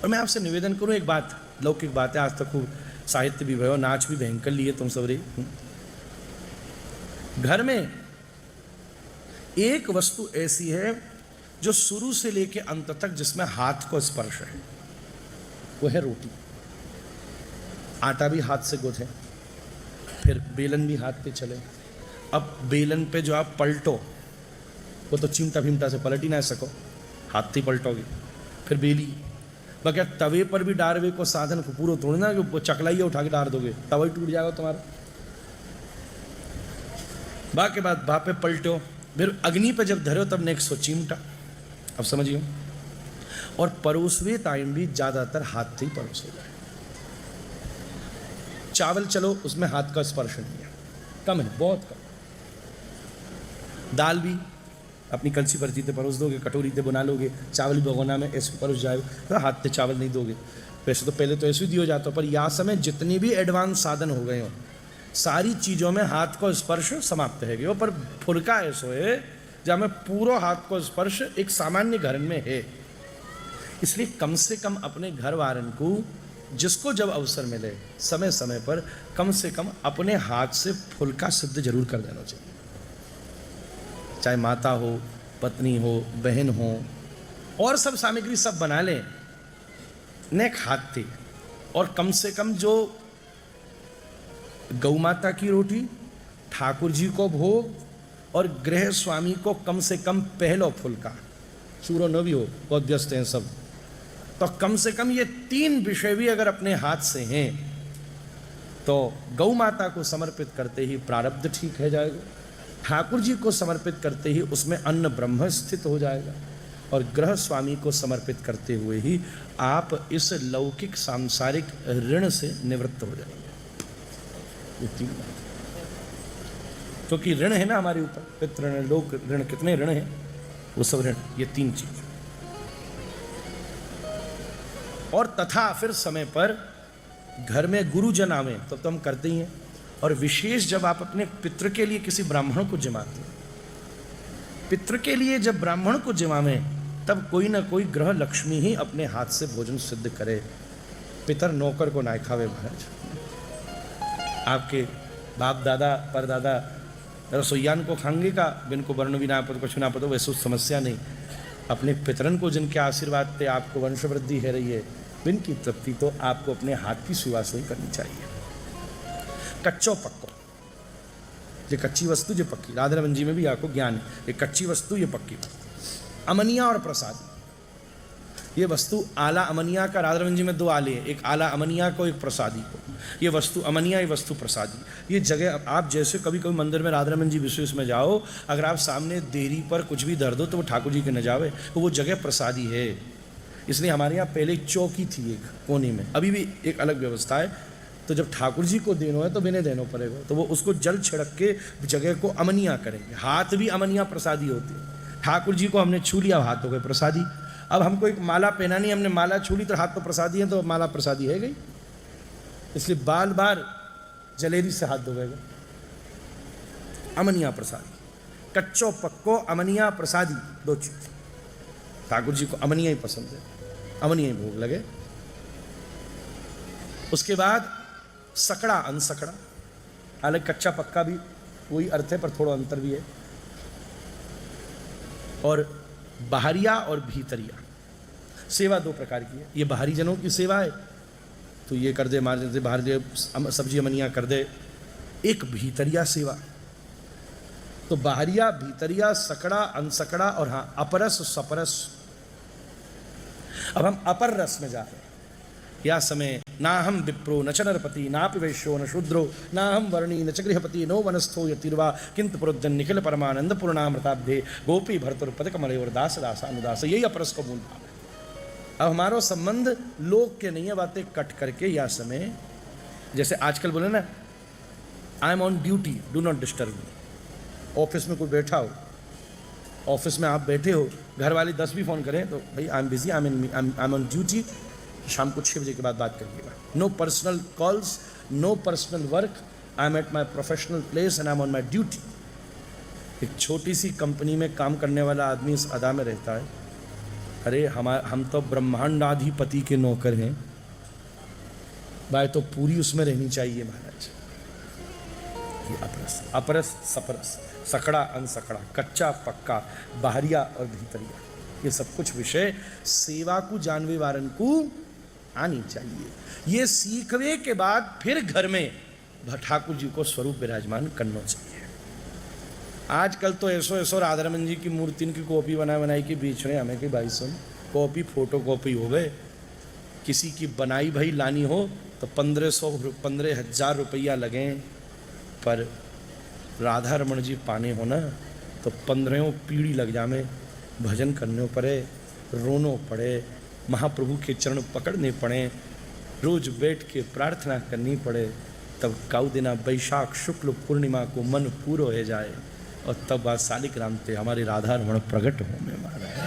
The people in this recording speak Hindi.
और मैं आपसे निवेदन करूं, एक बात, लौकिक बात है, आज तक खूब साहित्य भी भयो, नाच भी भयंकर लिए तुम सब रे। घर में एक वस्तु ऐसी है जो शुरू से लेकर अंत तक जिसमें हाथ को स्पर्श है, वो है रोटी। आटा भी हाथ से गूंथे, फिर बेलन भी हाथ पे चले। अब बेलन पे जो आप पलटो, वो तो चिमटा फिमटा से पलट ही ना सको, हाथ से पलटोगे। फिर बेली बगैर तवे पर भी डारवे को साधन को पूरा तोड़ना कि वो चकलाइया उठा के डाल दोगे, तवा ही टूट जाएगा तुम्हारा। बा के बाद बा पे पलटो, फिर अग्नि पे जब धरो तब नेक्स्ट हो चिमटा। अब समझिए, और परोसवे टाइम भी ज्यादातर हाथ से ही परोसे जाए। चावल चलो उसमें हाथ का स्पर्श नहीं है, कम है, बहुत कम। दाल भी अपनी कलसी पर जीते परोस दोगे, कटोरी ते बना लोगे। चावल भगोना में ऐसे परोस जाए, तो हाथ से चावल नहीं दोगे। वैसे तो पहले तो ऐसे ही दिया जाता, पर यह समय जितने भी एडवांस साधन हो गए हो, सारी चीज़ों में हाथ का स्पर्श समाप्त है गए। पर फुल्का ऐसो है जहाँ में पूरा हाथ का स्पर्श एक सामान्य घर में है। इसलिए कम से कम अपने घर वारन को जिसको जब अवसर मिले समय समय पर कम से कम अपने हाथ से फुल्का सिद्ध जरूर कर देना चाहिए। चाहे माता हो, पत्नी हो, बहन हो, और सब सामग्री सब बना लें, नेक हाथ थे। और कम से कम जो गौ माता की रोटी, ठाकुर जी को भोग और गृह स्वामी को कम से कम पहलो फुल्का, चूरो न भी हो, बहुत व्यस्त हैं सब, तो कम से कम ये 3 विषय भी अगर अपने हाथ से हैं तो गौ माता को समर्पित करते ही प्रारब्ध ठीक है जाएगा, ठाकुर जी को समर्पित करते ही उसमें अन्न ब्रह्म स्थित हो जाएगा, और गृह स्वामी को समर्पित करते हुए ही आप इस लौकिक सांसारिक ऋण से निवृत्त हो जाएंगे। ये 3 बात, क्योंकि ऋण है ना हमारे ऊपर, पितृ ऋण, लोक ऋण, कितने ऋण हैं, वो सब ऋण, ये 3 चीज। और तथा फिर समय पर घर में गुरुजन आवे तब तो हम करते ही हैं, और विशेष जब आप अपने पितृ के लिए किसी ब्राह्मण को जिमाते हैं, पितृ के लिए जब ब्राह्मण को जिमावे तब कोई ना कोई ग्रह लक्ष्मी ही अपने हाथ से भोजन सिद्ध करे। पितर नौकर को ना खावे महाराज। आपके बाप दादा परदादा रसोईयान को खाएंगे का, बिन को वर्ण भी ना पतो कुछ ना पतो, वैसे समस्या नहीं। अपने पितरन को जिनके आशीर्वाद पे आपको वंश वृद्धि है रही है, बिन की तृप्ति, तो आपको अपने हाथ की सेवा से ही करनी चाहिए। कच्चो पक्को, ये कच्ची वस्तु जो पक्की, राधा रमन जी में भी आपको ज्ञान है, ये कच्ची वस्तु ये पक्की वस्तु। अमनिया और प्रसाद, ये वस्तु आला अमनिया का, राधा रमन जी में 2 आले हैं, एक आला अमनिया को, एक प्रसादी को। ये वस्तु अमनिया, ये वस्तु प्रसादी। ये जगह आप जैसे कभी कभी मंदिर में राधा रमन जी विशेष में जाओ, अगर आप सामने देरी पर कुछ भी धर दो तो वो ठाकुर जी के न जावे, तो वो जगह प्रसादी है। इसलिए हमारे यहाँ पहले एक चौकी थी एक कोने में, अभी भी एक अलग व्यवस्था है। तो जब ठाकुर जी को देना है तो बिने देना पड़ेगा, तो वो उसको जल छिड़क के जगह को अमनिया करेंगे। हाथ भी अमनिया प्रसादी होती है। ठाकुर जी को हमने छू लिया, हाथ हो गए प्रसादी। अब हमको एक माला पहनानी, हमने माला छू ली तो हाथ तो प्रसादी है, तो माला प्रसादी है गई। इसलिए बार बार जलेबी से हाथ धोएगा। अमनिया प्रसादी, कच्चो पक्को अमनिया प्रसादी, 2 चीज। ठाकुर जी को अमनिया ही पसंद है, अमनिया ही भोग लगे। उसके बाद सकड़ा अनसकड़ा, हालांकि कच्चा पक्का भी वही अर्थ है पर थोड़ा अंतर भी है। और बाहरिया और भीतरिया सेवा 2 प्रकार की है। ये बाहरी जनों की सेवा है, तो ये कर दे, मार दे, बाहर दे, सब्जी अमनिया कर दे। एक भीतरिया सेवा, तो बाहरिया, भीतरिया, सकड़ा, अनसकड़ा, और हाँ अपरस सपरस। अब हम अपर रस में जा रहे हैं। या समय ना हम विप्रो न च नरपति नापि वैश्यो न शूद्रो ना हम वर्णी न च गृहपति नो वनस्थो यतिर्वा किंतु पुरुद्दन निखिल परमानंद पूर्णामृताब्धे गोपी भरतुर पदकमलयोर दास दासानुदास। यही अपरस का मूल भाव है। अब हमारा संबंध लोग के नहीं है, बातें कट करके या समय, जैसे आजकल बोले ना, आई am on duty, do not disturb me. Office में कोई बैठा हो, ऑफिस में आप बैठे हो, घर वाले 10 भी फ़ोन करें तो भाई I am busy, I am on duty, शाम को 6 बजे के बाद बात करिएगा। No personal calls, no personal work, I am at my professional place and I am on my duty. एक छोटी सी कंपनी में काम करने वाला आदमी इस अदा में रहता है, अरे हम तो ब्रह्मांडाधिपति के नौकर हैं भाई, तो पूरी उसमें रहनी चाहिए महाराज। ये अपरस अपरस सपरस, सकड़ा अनसकड़ा, कच्चा पक्का, बाहरिया और भीतरिया, ये सब कुछ विषय सेवा को जानवे वारन को आनी चाहिए। ये सीखने के बाद फिर घर में ठाकुर जी को स्वरूप विराजमान करना चाहिए। आजकल तो ऐसो राधारमन जी की मूर्ति की कॉपी बनाई के बीच में हमें कि भाई सुन कॉपी फोटो कॉपी हो गए, किसी की बनाई भाई लानी हो तो 15,000 रुपया लगे, पर राधा रमन जी पाने हो ना तो 15 पीढ़ी लग जामे, भजन करने पड़े, रोनो पड़े, महाप्रभु के चरण पकड़ने पड़े, रोज बैठ के प्रार्थना करनी पड़े, तब काउ दिना बैशाख शुक्ल पूर्णिमा को मन पूरो हो जाए और तब बाद शालिग्राम ते हमारे राधा रमण प्रकट होने वाला है।